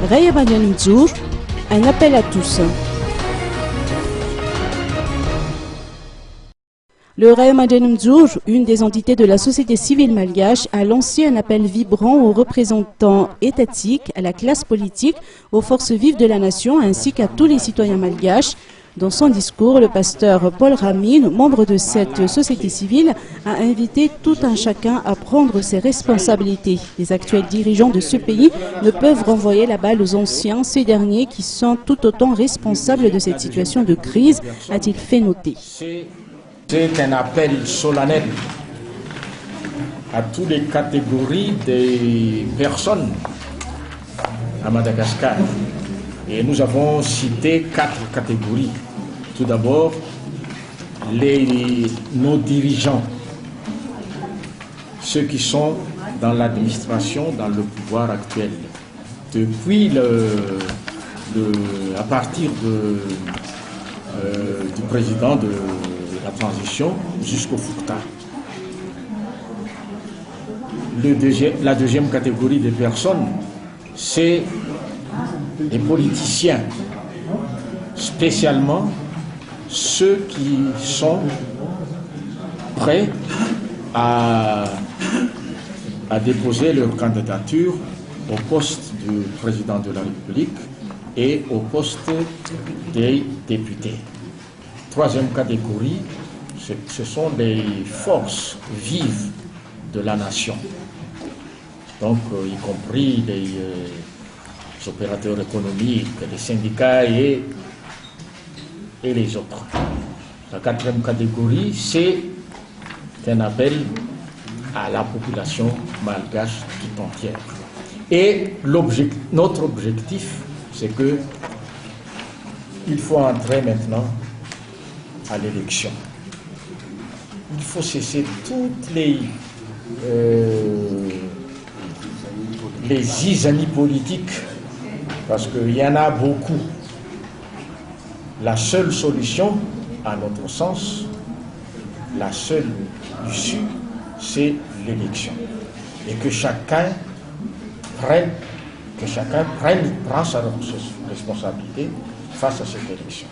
Raya Badian Mzour, un appel à tous. Le Raya Badian Mzour, une des entités de la société civile malgache, a lancé un appel vibrant aux représentants étatiques, à la classe politique, aux forces vives de la nation ainsi qu'à tous les citoyens malgaches. Dans son discours, le pasteur Paul Ramin, membre de cette société civile, a invité tout un chacun à prendre ses responsabilités. Les actuels dirigeants de ce pays ne peuvent renvoyer la balle aux anciens, ces derniers qui sont tout autant responsables de cette situation de crise, a-t-il fait noter. C'est un appel solennel à toutes les catégories des personnes à Madagascar. Et nous avons cité 4 catégories. Tout d'abord, nos dirigeants, ceux qui sont dans l'administration, dans le pouvoir actuel. Depuis à partir du président de la transition jusqu'au Fouta. La deuxième catégorie de personnes, c'est les politiciens, spécialement ceux qui sont prêts à déposer leur candidature au poste du président de la République et au poste des députés. Troisième catégorie, ce sont les forces vives de la nation, donc y compris les opérateurs économiques, les syndicats et les autres. La quatrième catégorie, c'est un appel à la population malgache tout entière. Et notre objectif, c'est que il faut entrer maintenant à l'élection. Il faut cesser toutes les zizanies politiques, parce qu'il y en a beaucoup. La seule solution, à notre sens, la seule issue, c'est l'élection. Et que chacun prenne sa responsabilité face à cette élection.